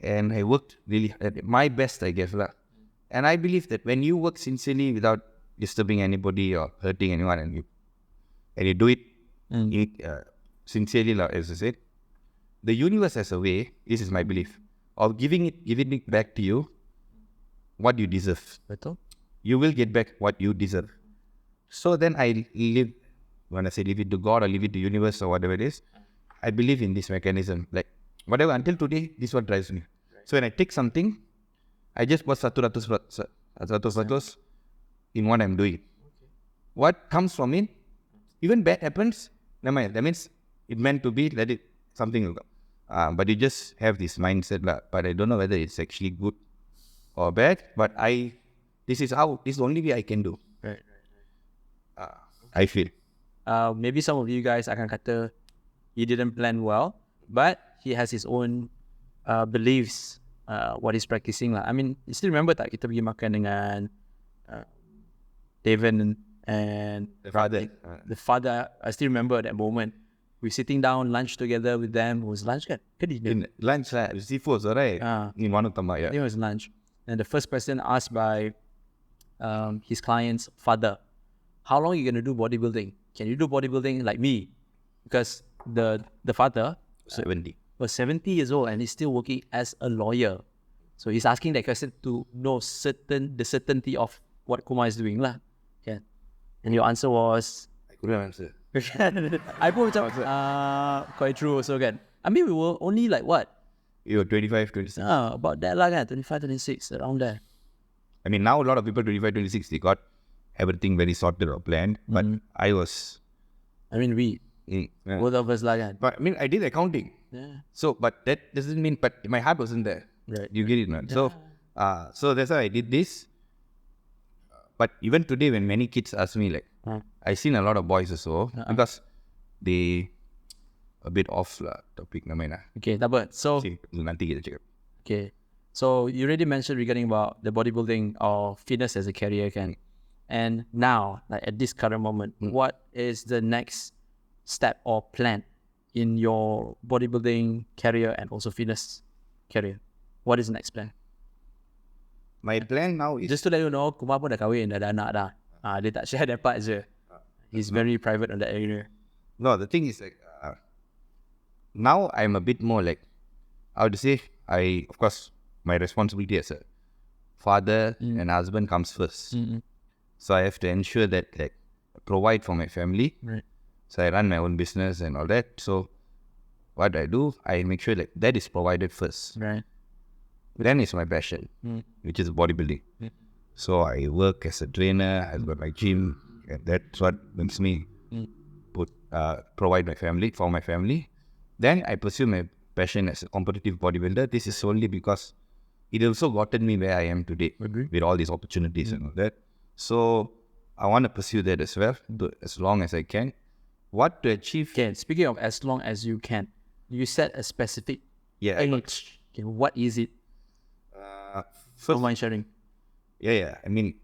and I worked really at my best, I guess. And I believe that when you work sincerely without disturbing anybody or hurting anyone, and you do it sincerely, as I said, the universe has a way, this is my belief, of giving it back to you what you deserve. Betul? You will get back what you deserve. So then I live, when I say leave it to God or leave it to universe or whatever it is, I believe in this mechanism. Like, whatever, until today, this is what drives me. So when I take something, I just put 100% in what I'm doing. What comes from it, even bad happens, never mind. That means it meant to be, let it, something will come. But you just have this mindset, but I don't know whether it's actually good or bad, but this is the only way I can do. Right. I feel. Maybe some of you guys akan kata he didn't plan well, but he has his own beliefs, what he's practicing lah. I mean, you still remember tak kita pergi makan dengan Devon and The father. The father, I still remember that moment. We're sitting down, lunch together with them. It was lunch kan? In lunch, seafood, right? In one of them, I think it was lunch. And the first person asked by his client's father, how long are you going to do bodybuilding? Can you do bodybuilding like me? Because the father 70 was 70 years old and he's still working as a lawyer. So he's asking that question to know the certainty of what Kumar is doing lah. Okay. And your answer was? I couldn't answer. I pun macam quite true also kan. I mean we were only like what? You were 25, 26. About that lah kan, 25, 26, around there. I mean, now a lot of people 25, 26, they got everything very sorted or planned. But I was... I mean, both of us lah kan. But I mean, I did accounting. Yeah. So, but that doesn't mean, but my heart wasn't there. Right. You get it, man? Yeah. So that's why I did this. But even today, when many kids ask me, like, I seen a lot of boys also, because they a bit off lah topic naman lah. Okay, tak apa. So, nanti kita cakap. Okay. So, you already mentioned regarding about the bodybuilding or fitness as a career kan. And now, like at this current moment, what is the next step or plan in your bodybuilding career and also fitness career? What is the next plan? My plan now is... Just to let you know, Kumar pun dah kahwin, dah ada anak dah. Dia tak share that part je. He's very private on that area. No, the thing is like, now I'm a bit more like, I would say, of course, my responsibility as a father and husband comes first. So I have to ensure that, like, provide for my family. Right. So I run my own business and all that. So what I do, I make sure like that is provided first. Right. Then is my passion, which is bodybuilding. So I work as a trainer, I've got my gym, and that's what makes me provide for my family. Then I pursue my passion as a competitive bodybuilder. This is solely because it also gotten me where I am today with all these opportunities and all that. So I want to pursue that as well, as long as I can. What to achieve? Okay, speaking of as long as you can, you set a specific age. Okay, what is it? Don't mind sharing. I mean,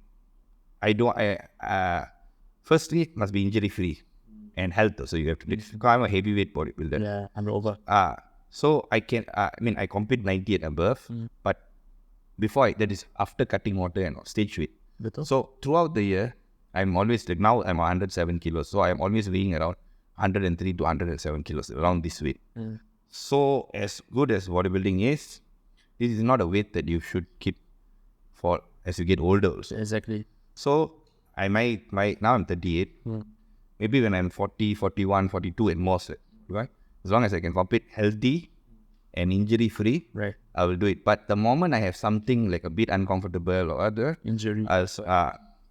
firstly, it must be injury free and health. So you have to because I'm a heavyweight bodybuilder. Yeah, I'm over. So I can, I compete 90 and above, but before that is after cutting water and stage weight. Betul. So throughout the year, I'm always like, now I'm 107 kilos. So I'm always weighing around 103 to 107 kilos, around this weight. So as good as bodybuilding is, this is not a weight that you should keep for as you get older also. Exactly. So I might now I'm 38. Maybe when I'm 40, 41, 42 and more, right? As long as I can compete healthy and injury free, right, I will do it. But the moment I have something like a bit uncomfortable or other injury,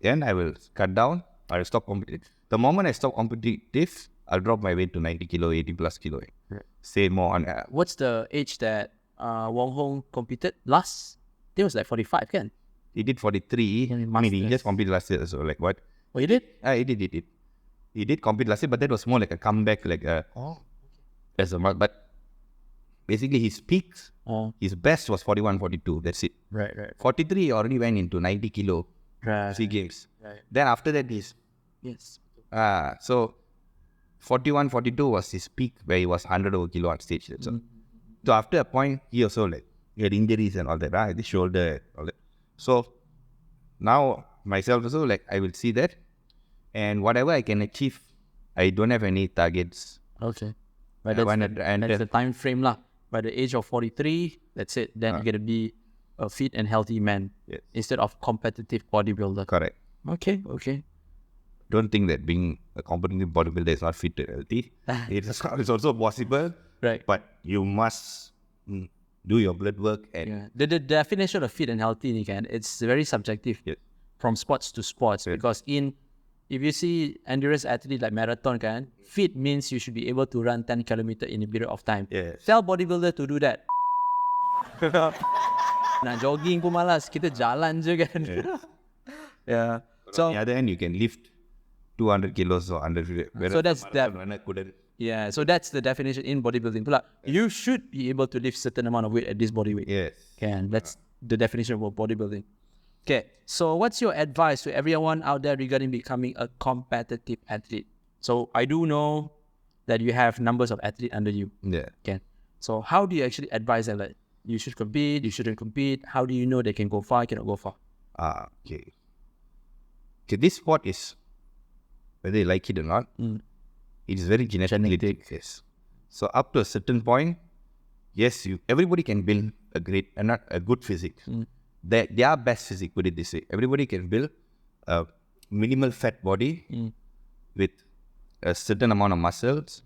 then I will cut down. I will stop competing. The moment I stop competitive, I'll drop my weight to 90 kilo, 80 plus kilo. Right. Say more on. What's the age that Wong Hong competed last? I think it was like 45, can? He did 43. He just competed last year. So like what? Oh, he did? He did. He did compete last year, but that was more like a comeback, like a. As a but basically his peaks, his best was 41, 42. That's it. Right. 43 he already went into 90 kilo. Right. SEA Games. Right. Then after that he's. Yes. So 41, 42 was his peak where he was 100 over kilo on stage. So after a point, he also like had injuries and all that, the shoulder, all that. So now myself also like I will see that, and whatever I can achieve, I don't have any targets. Okay, but that's the time frame lah. By the age of 43, that's it. Then you're gonna be a fit and healthy man instead of competitive bodybuilder. Correct. Okay. Don't think that being a competitive bodybuilder is not fit and healthy. It's also possible, right? But you must do your blood work. And the definition of fit and healthy, it's very subjective from sports to sports. Because if you see endurance athlete like marathon, fit means you should be able to run 10 kilometers in a period of time. Tell bodybuilder to do that. Nak jogging pun malas, kita jalan je kan. So on the other hand, you can lift 200 kilos or 100. So that's that. So that's the definition in bodybuilding. You should be able to lift certain amount of weight at this body weight. Yes. That's the definition of bodybuilding. Okay, so what's your advice to everyone out there regarding becoming a competitive athlete? So I do know that you have numbers of athletes under you. Yeah. Okay. So how do you actually advise them that you should compete, you shouldn't compete? How do you know they can go far, cannot go far? Okay, this sport is, whether you like it or not, it is very genetic. Yes. So up to a certain point, yes, everybody can build a good physique. Their best physique, put it this way. Everybody can build a minimal fat body with a certain amount of muscles.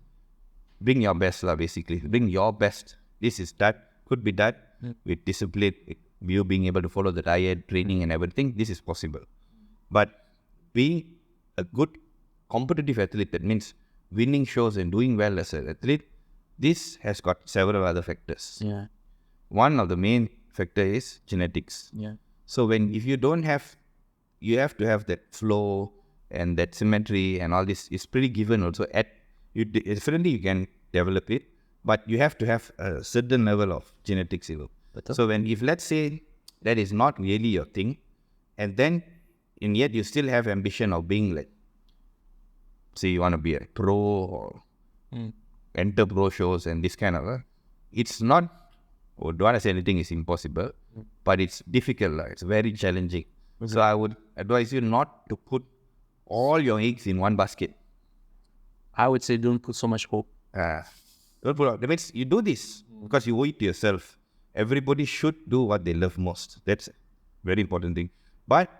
Bring your best, basically. Bring your best. This is that. Could be that with discipline, you being able to follow the diet, training and everything. This is possible. But being a good competitive athlete, that means winning shows and doing well as an athlete, this has got several other factors. One of the main factor is genetics. So if you don't have, you have to have that flow and that symmetry and all this is pretty given also. Definitely you can develop it, but you have to have a certain level of genetics. So if let's say that is not really your thing, and yet you still have ambition of being like, say you want to be a pro or enter pro shows and this kind of, it's not, don't want to say anything is impossible, but it's difficult. It's very challenging. So I would advise you not to put all your eggs in one basket. I would say don't put so much hope. Don't put. That means you do this because you owe it to yourself. Everybody should do what they love most. That's a very important thing. But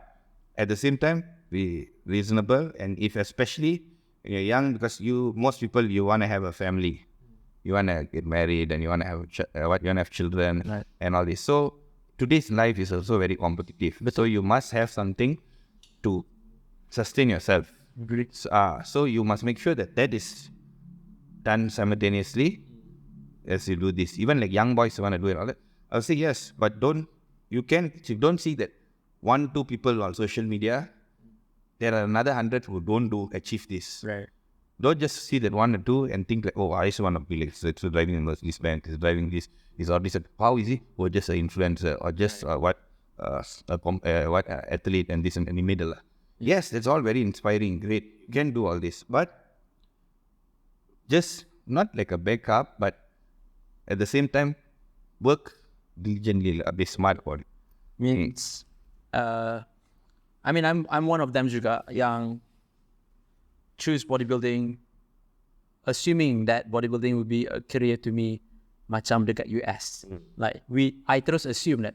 at the same time, be reasonable. And if especially when you're young, because most people, you want to have a family. You want to get married and you want to have you want to have children and all this. So today's life is also very competitive. So you must have something to sustain yourself. So you must make sure that is done simultaneously. as you do this. Even like young boys want to do it. All that. I'll say yes, but don't see that 1-2 people on social media. There are another 100 who don't achieve this. Right. Don't just see that 1 or 2 and think like, oh, I just want to be like so driving in this bank, is driving this, is all this. How is he? Or just an influencer, or just athlete and this and in the middle. Yes, that's all very inspiring, great. You can do all this, but just not like a backup, but at the same time, work diligently, be smart about it. Means, I mean, I'm one of them juga yang choose bodybuilding, assuming that bodybuilding would be a career to me, macam dekat US. Like I terus assume that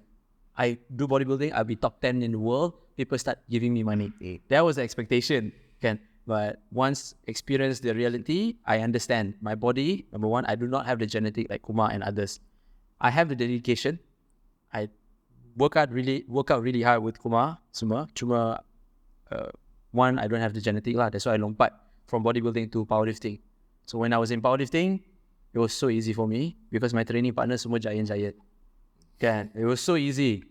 I do bodybuilding, I'll be top 10 in the world. People start giving me money. That was the expectation, kan? But once experience the reality, I understand my body. Number one, I do not have the genetic like Kumar and others. I have the dedication. I work out really hard with Kumar semua. Cuma one, I don't have the genetic lah. That's why I lompat from bodybuilding to powerlifting. So when I was in powerlifting, it was so easy for me because my training partner semua giant. Kan? It was so easy.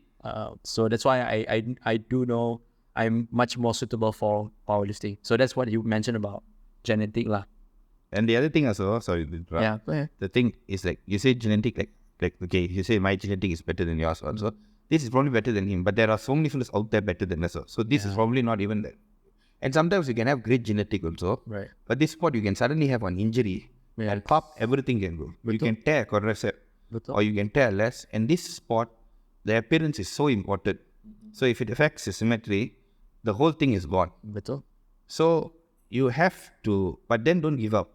So that's why I do know I'm much more suitable for powerlifting. So that's what you mentioned about genetic lah. And the other thing also, sorry, Yeah, go ahead. the thing is like you say genetic, like okay, you say my genetic is better than yours also. This is probably better than him, but there are so many fellas out there better than us. So this is probably not even that. And sometimes you can have great genetic also, Right. but this sport you can suddenly have an injury and pop, everything can go. You can tear a quadricep or you can tear less. And this sport, the appearance is so important. So if it affects the symmetry, the whole thing is gone. Betul. So you have to, but then don't give up.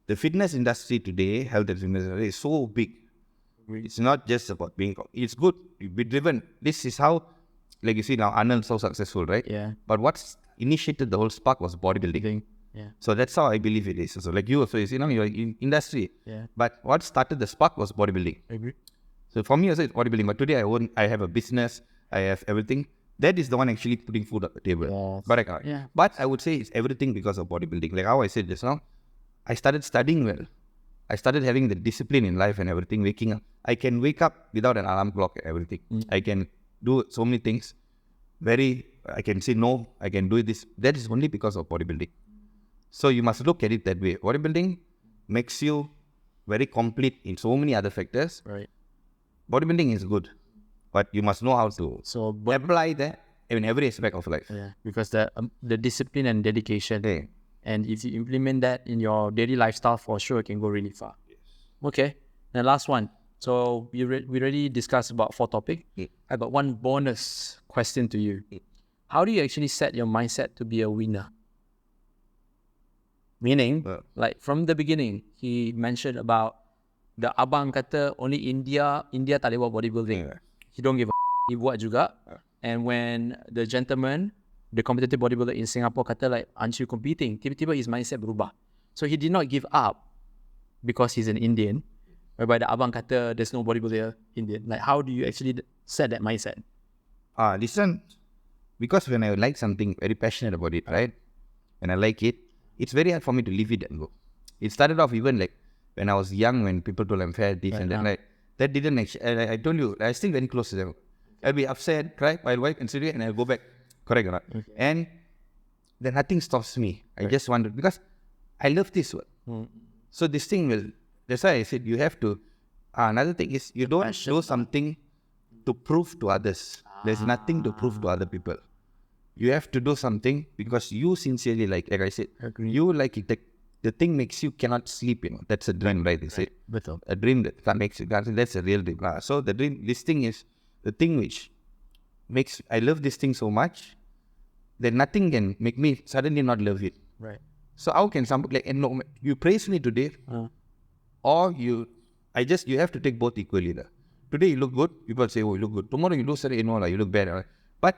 The fitness industry today, health and fitness industry is so big. It's not just about being, it's good, be driven. This is how, like you see now, Arnold's so successful, right? Yeah. But what's initiated the whole spark was bodybuilding. Yeah. So that's how I believe it is. So like you also, you know, you're in industry. Yeah. But what started the spark was bodybuilding. I agree. So for me also it's bodybuilding. But today I have a business, I have everything. That is the one actually putting food on the table. Yes. But I can't. Yeah. But I would say it's everything because of bodybuilding. Like how I said just now, I started studying well. I started having the discipline in life and everything, waking up. I can wake up without an alarm clock and everything. I can do so many things. I can say no, I can do this. That is only because of bodybuilding. So you must look at it that way. Bodybuilding makes you very complete in so many other factors. Right. Bodybuilding is good, but you must know how to So apply that in every aspect of life. yeah, because the discipline and dedication. Yeah. And if you implement that in your daily lifestyle, for sure, it can go really far. Yes. Okay. And last one. So we already discussed about 4 topics. I got one bonus question to you. How do you actually set your mindset to be a winner? Meaning, like from the beginning, he mentioned about the abang kata only India tak boleh buat bodybuilding. Yeah. He don't give a he buat juga. And when the gentleman, the competitive bodybuilder in Singapore kata like, aren't you competing? Tiba-tiba his mindset berubah. So he did not give up because he's an Indian. Whereby the abang kata there's no bodybuilder Indian. Like how do you actually set that mindset? This one, because when I like something, very passionate about it, right? When I like it, it's very hard for me to leave it and go. It started off even like when I was young, when people told I'm fat, this and that. Like, that didn't actually, I told you, I'm still very close to them. I'll be upset, cry, I'll wipe and sit and I'll go back. Correct or not? Okay. And then nothing stops me. I just wanted, because I love this one. So this thing will, that's why I said you have to, another thing is you don't do something to prove to others. There's nothing to prove to other people. You have to do something because you sincerely like I said, you like it. The thing makes you cannot sleep, you know. That's a dream, right? They say. Betul. A dream that can't make you can't sleep, that's a real dream. So the dream, this thing is the thing which makes, I love this thing so much that nothing can make me suddenly not love it. Right. So how can somebody like, and no, you praise me today, or you have to take both equally. Today you look good, people say, oh, you look good. Tomorrow you look sorry, you know, you look bad. But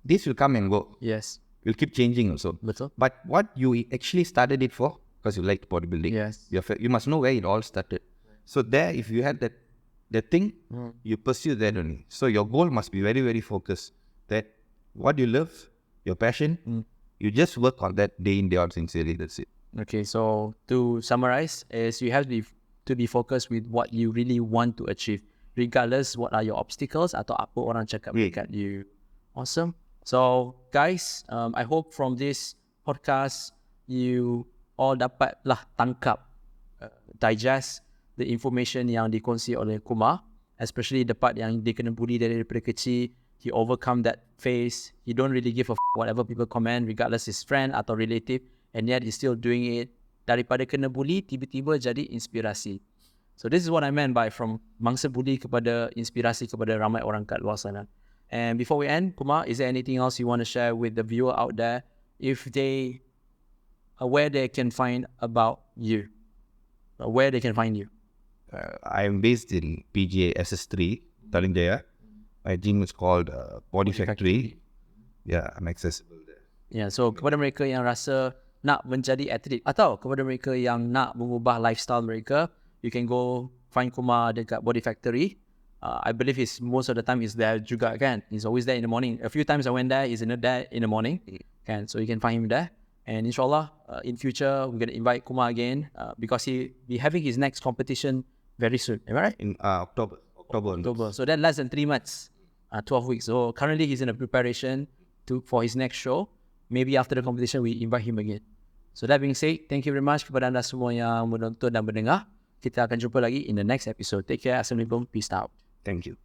this will come and go. Yes. You'll keep changing also. Betul. But what you actually started it for, because you liked bodybuilding. Yes. You must know where it all started. So there, if you had that thing, you pursue that only. So your goal must be very, very focused. That what you love, your passion, you just work on that day in, day out sincerely. That's it. Okay, so to summarize, is you have to to be focused with what you really want to achieve, regardless what are your obstacles atau apa orang cakap dekat you. Awesome. So guys, I hope from this podcast you all dapatlah tangkap, digest the information yang dikongsi oleh Kumar, especially the part yang dia kena bully daripada kecil. He overcome that phase. He don't really give a whatever people comment, regardless his friend atau relative, and yet he's still doing it. Daripada kena bully, tiba-tiba jadi inspirasi. So this is what I meant by from mangsa bully kepada inspirasi kepada ramai orang kat luar sana. And before we end, Kumar, is there anything else you want to share with the viewer out there, if they where they can find about you, where they can find you? I'm based in PGA SS3, Taling Jaya. My gym is called Body Factory. Yeah, I'm accessible there. Yeah, so kepada mereka yang rasa nak menjadi atlet atau kepada mereka yang nak mengubah lifestyle mereka, you can go find Kumar dekat Body Factory. I believe he's most of the time is there juga kan. He's always there in the morning. A few times I went there, he's there in the morning. Kan, so you can find him there. And inshallah, in future we're gonna invite Kumar again because he be having his next competition very soon. Am I right? In October. So that less than 3 months, 12 weeks. So currently he's in a preparation for his next show. Maybe after the competition we invite him again. So that being said, thank you very much kepada anda semua yang menonton dan mendengar. Kita akan jumpa lagi in the next episode. Take care. Assalamualaikum. Peace out. Thank you.